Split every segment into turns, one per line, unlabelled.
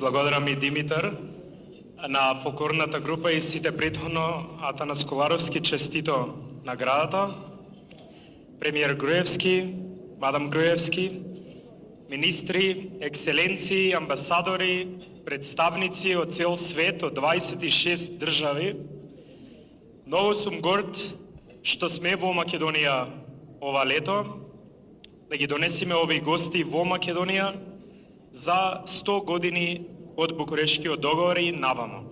благодарам и Димитар на фолклорната група и сите претходно Атанас Коваровски честито наградата, премиер Груевски, мадам Груевски, министри, екселенции, амбасадори, представници од цел свет, од 26 држави. Многу сум горд што сме во Македонија ова лето, да ги донесеме овие гости во Македонија за 100 години од Букурешкиот договор и навамо.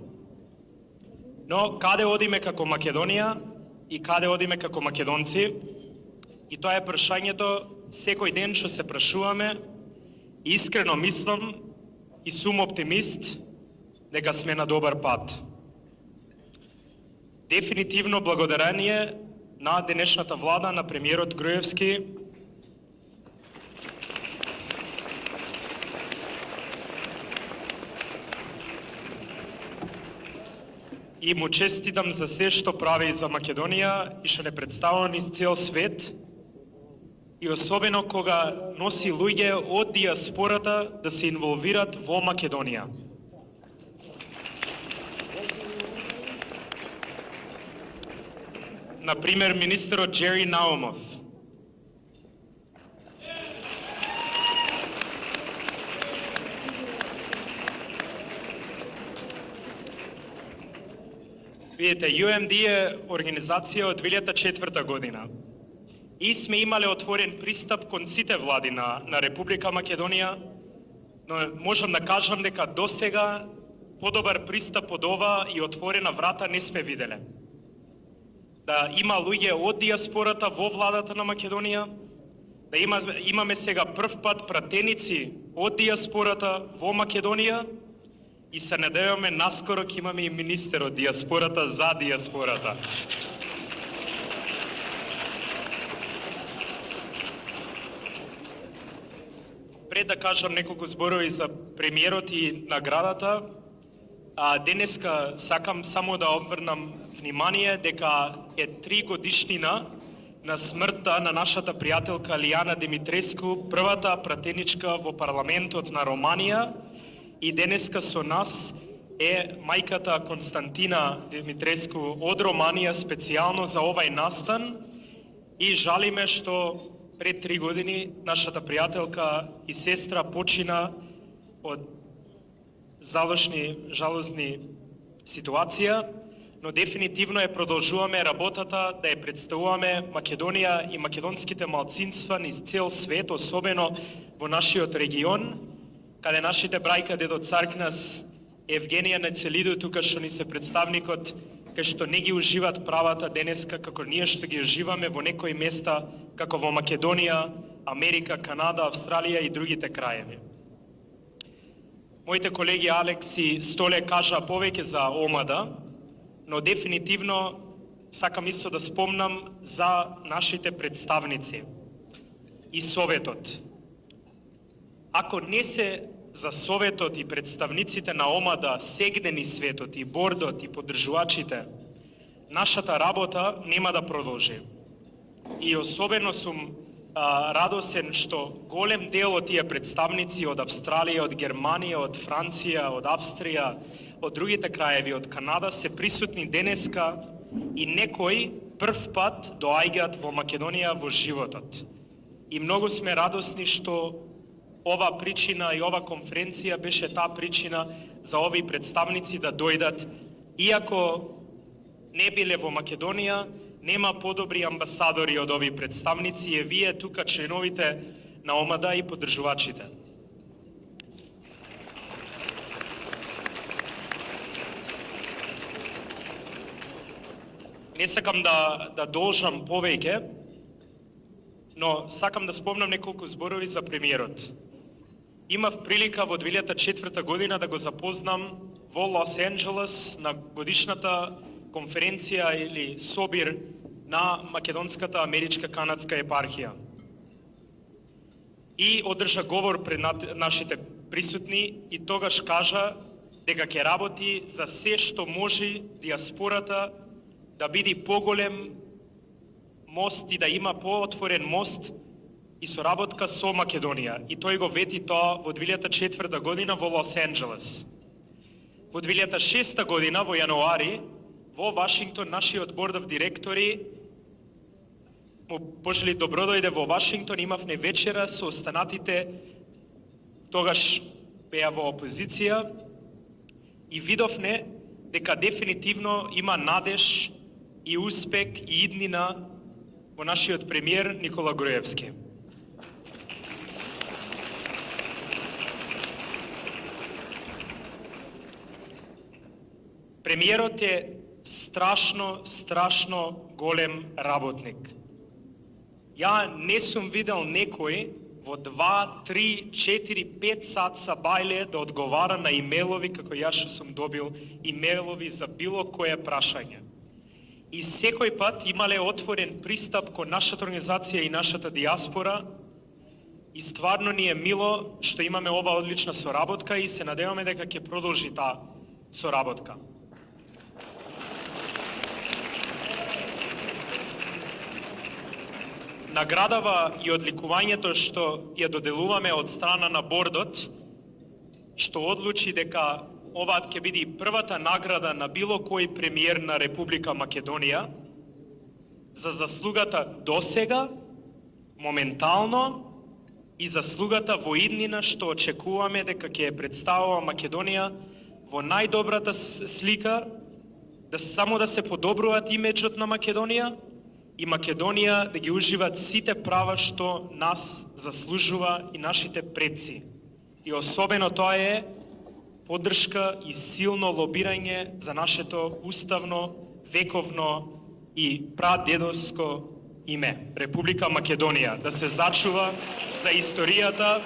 Но каде одиме како Македонија и каде одиме како македонци? И тоа е прашањето секој ден што се прашуваме. Искрено мислам и сум оптимист дека сме на добар пат. Дефинитивно благодарение на денешната влада, на премиерот Груевски, и му честитам за се што прави за Македонија и што не представува низ цел свет, и особено кога носи луѓе од диаспората да се инволвират во Македонија. Например, министерот Джери Наумов. Видите, UMD е организација од 2004 година и сме имале отворен пристап кон сите влади на Република Македонија, но можам да кажам дека досега подобар пристап од ова и отворена врата не сме виделе. Да има луѓе од диаспората во владата на Македонија, да имаме сега прв пат пратеници од диаспората во Македонија и се надеваме наскоро ќе имаме и министер од диаспората за диаспората. Пред да кажам неколку зборови за премиерот и наградата, денеска сакам само да обрнам внимание дека е 3 годишнина на смртта на нашата пријателка Лијана Димитреску, првата пратеничка во парламентот на Романија, и денеска со нас е мајката Константина Димитреску од Романија специјално за овај настан, и жалиме што пред 3 години нашата пријателка и сестра почина од жалосни ситуација, но дефинитивно ја продолжуваме работата да ја представуваме Македонија и македонските малцинства низ цел свет, особено во нашиот регион, каде нашите брајка дедо Царкнас, Евгенија Нецелидо, тука што ни се представникот, кај што не ги уживат правата денеска како ние што ги уживаме во некои места како во Македонија, Америка, Канада, Австралија и другите краеви. Моите колеги Алекс и Столе кажа повеќе за омада, но дефинитивно сакам исто да спомнам за нашите представници и Советот. Ако не се за Советот и представниците на омада сегнени светот и бордот и поддржувачите, нашата работа нема да продолжи. И особено сум радосен што голем дел од тие представници од Австралија, од Германија, од Франција, од Австрија, од другите краеви, од Канада се присутни денеска и некои прв пат доаѓаат во Македонија во животот. И многу сме радосни што ова причина и ова конференција беше таа причина за овие представници да дојдат, иако не биле во Македонија. Нема подобри амбасадори од овие представници и вие тука членовите на омада и поддржувачите. Не сакам да должам повеќе, но сакам да спомнам неколку зборови за премиерот. Имав прилика во 2004 година да го запознам во Лос Анџелес на годишната конференција или собир на Македонската Америчка-Канадска епархија. И одржа говор пред нашите присутни и тогаш кажа дека ќе работи за се што може диаспората да биде поголем мост и да има поотворен мост и соработка со Македонија. И тој го вети тоа во 2004 година во Лос Анџелес. Во 2006 година, во јануари, во Вашингтон, нашиот борд of директори му пожели добродојде во Вашингтон, имавме вечера со останатите, тогаш беа во опозиција, и видовме дека дефинитивно има надеж и успех и иднина во нашиот премиер Никола Груевски. Премиерот е страшно голем работник. Ја не сум видел некој во 2, 3, 4, 5 сат са бајле да одговара на имейлови како јас што сум добил имейлови за било кое прашање. И секој пат имале отворен пристап кон нашата организација и нашата диаспора, и стварно ни е мило што имаме ова одлична соработка и се надеваме дека ќе продолжи таа соработка. Наградава и одликувањето што ја доделуваме од страна на бордот, што одлучи дека ова ќе биде првата награда на било кој премиер на Република Македонија за заслугата досега, моментално и заслугата во иднина што очекуваме дека ќе ја представува Македонија во најдобрата слика, да само да се подобруваат имиџот на Македонија и Македонија да ги уживат сите права што нас заслужува и нашите предци. И особено тоа е поддршка и силно лобирање за нашето уставно, вековно и прадедовско име, Република Македонија, да се зачува за историјата,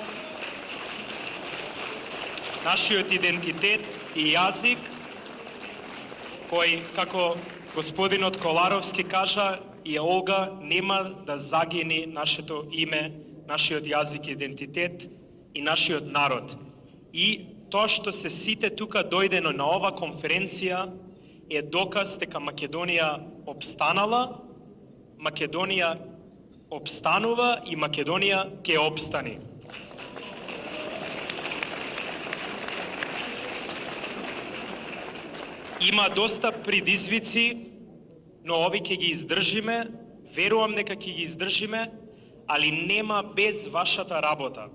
нашиот идентитет и јазик, кој, како господинот Коларовски кажа, и Олга, нема да загини нашето име, нашиот јазик, идентитет и нашиот народ. И тоа што се сите тука дојдено на ова конференција е доказ дека Македонија обстанала, Македонија обстанува и Македонија ќе обстани. Има доста предизвици, но ови ќе ги издржиме, верувам дека ќе ги издржиме, али нема без вашата работа.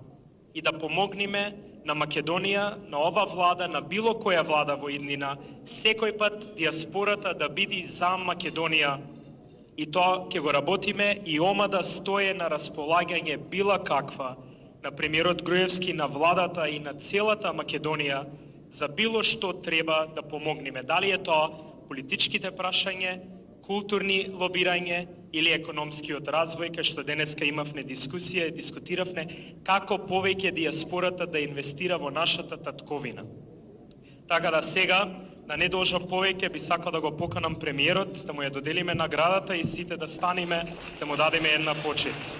И да помогнеме на Македонија, на ова влада, на било која влада во иднина, секој пат диаспората да биде за Македонија. И тоа ќе го работиме и омада стое на располагање била каква на премиерот Груевски, на владата и на целата Македонија за било што треба да помогнеме. Дали е тоа политичките прашање, културни лобирање или економскиот развој, кај што денеска имавме дискусија и дискутиравме како повеќе диаспората да инвестира во нашата татковина. Така да сега, да не должам повеќе, би сакал да го поканам премиерот, да му ја доделиме наградата и сите да станеме, да му дадеме една почит.